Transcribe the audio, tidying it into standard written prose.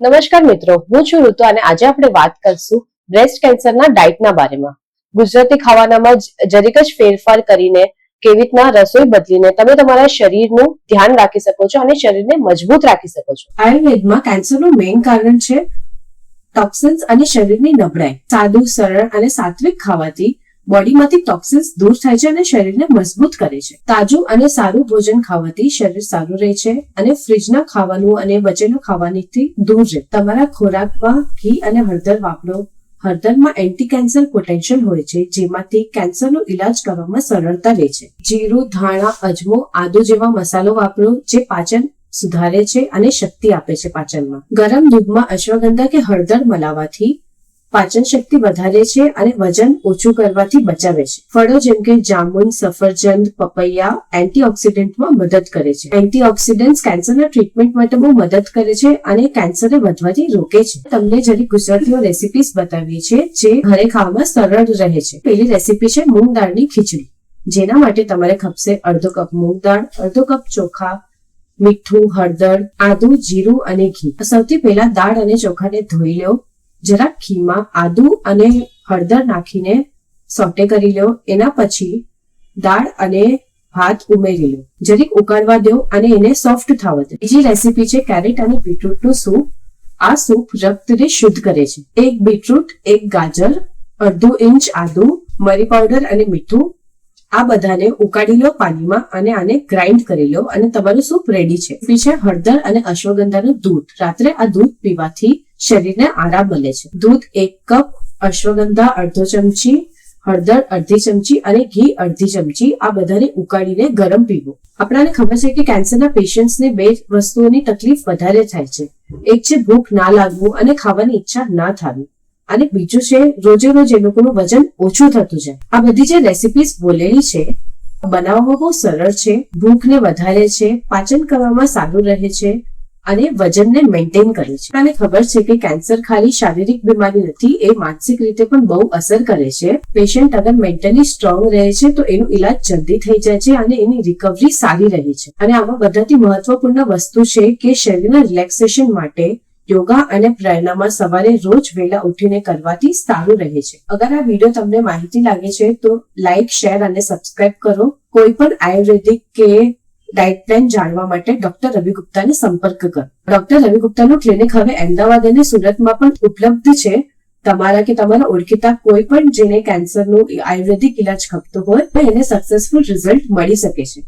નમસ્કાર મિત્રો, હું છું ઋતુ અને આજે આપણે વાત કરશું બ્રેસ્ટ કેન્સરના ડાયટના બારેમાં. ગુજરાતી ખાવાનામાં જરીક જ ફેરફાર કરીને કેવી રીતના રસોઈ બદલીને તમે તમારા શરીરનું ધ્યાન રાખી શકો છો અને શરીરને મજબૂત રાખી શકો છો. આયુર્વેદમાં કેન્સરનું મેઇન કારણ છે ટોક્સિન્સ અને શરીરની નબળાઈ. સાદું, સરળ અને સાત્વિક ખાવાથી બોડીમાંથી ટોક્સિન્સ દૂર થાય છે અને શરીરને મજબૂત કરે છે. તાજું અને સારું ભોજન ખાવાથી શરીર સારું રહે છે અને ફ્રીજના ખાવાનું અને બચેલું ખાવાથી દૂર રહે. તમારા ખોરાકમાં ઘી અને હળદર વાપરો. હળદરમાં એન્ટી કેન્સર પોટેન્શિયલ હોય છે, જેમાંથી કેન્સરનો ઇલાજ કરવામાં સરળતા રહે છે. જીરું, ધાણા, અજમો, આદુ જેવા મસાલો વાપરો, જે પાચન સુધારે છે અને શક્તિ આપે છે પાચનમાં. ગરમ દૂધમાં અશ્વગંધા કે હળદર મલાવવાથી પાચન શક્તિ વધારે છે અને વજન ઓછું કરવાથી બચાવે છે. ફળો જેમ કે જામુન, સફરજન, પપૈયા એન્ટીઓક્સિડન્ટમાં મદદ કરે છે. એન્ટીઓક્સિડન્ટ્સ કેન્સરના ટ્રીટમેન્ટ માટે બહુ મદદ કરે છે અને કેન્સરને વધવાથી રોકે છે. તમને જરી ગુજરાતીઓ રેસિપીસ બતાવી છે જે ઘરે ખાવામાં સરળ રહે છે. પહેલી રેસિપી છે મૂંગ દાળની ખીચડી, જેના માટે તમારે ખપશે અડધો કપ મૂંગ દાળ, અડધો કપ ચોખા, મીઠું, હળદર, આદુ, જીરું અને ઘી. સૌથી પહેલા દાળ અને ચોખાને ધોઈ લો. જરાક ઘીમાં આદુ અને હળદર નાખીને સોટે કરી લો. એના પછી દાળ અને ભાત ઉમેરી લો. જરીક ઉકળવા દો અને એને સોફ્ટ થવા દો. બીજી રેસીપી છે કેરેટ અને બીટરૂટનું સૂપ. આ સૂપ રક્તને શુદ્ધ કરે છે. એક બીટરૂટ, એક ગાજર, અડધો ઇંચ આદુ, મરી પાવડર અને મીઠું, આ બધાને ઉકાળી લો પાણીમાં અને આને ગ્રાઇન્ડ કરી લો અને તમારું સૂપ રેડી છે. પછી હળદર અને અશ્વગંધાનું દૂધ. રાત્રે આ દૂધ પીવાથી શરીરને આરામ મળે છે. દૂધ 1 કપ, અશ્વગંધા અડધો ચમચી, હળદર અડધી ચમચી અને ઘી અડધી ચમચી, આ બધાને ઉકાળીને ગરમ પીવું. આપણાને ખબર છે કે કેન્સરના પેશન્ટ્સને 2 વસ્તુઓની તકલીફ વધારે થાય છે. એક છે ભૂખ ના લાગવું અને ખાવાની ઈચ્છા ના થવી, અને બીજું છે રોજે રોજ એ લોકોનું વજન ઓછું થતું જાય. આ બધી જે રેસિપીસ બોલેલી છે બનાવવામાં બહુ સરળ છે, ભૂખને વધારે છે, પાચન કરવામાં સારું રહે છે અને વજનને મેન્ટેન કરે છે. અને ખબર છે કે કેન્સર ખાલી શારીરિક બીમારી નથી, એ માનસિક રીતે પણ બહુ અસર કરે છે. પેશન્ટ અગર મેન્ટલી સ્ટ્રોંગ રહે છે તો એનું ઇલાજ જલ્દી થઈ જાય છે અને એની રિકવરી સારી રહે છે. અને આમાં બધાથી મહત્વપૂર્ણ વસ્તુ છે કે શરીરના રિલેક્સેશન માટે યોગા અને પ્રાણાયામ સવારે રોજ વહેલા ઉઠીને કરવાથી સારું રહે છે. અગર આ વિડીયો તમને માહિતી લાગે છે તો લાઈક, શેર અને સબસ્ક્રાઇબ કરો. કોઈ પણ આયુર્વેદિક કે ડાયટ પ્લાન જાણવા માટે ડોક્ટર રવિ ગુપ્તાને સંપર્ક કરો. ડોક્ટર રવિ ગુપ્તાનું ક્લિનિક હવે અમદાવાદ અને સુરતમાં પણ ઉપલબ્ધ છે. તમારા કે તમારા ઓળખીતા કોઈ પણ જેને કેન્સરનું આયુર્વેદિક ઇલાજ ખપતો હોય તો એને સક્સેસફુલ રિઝલ્ટ મળી શકે છે.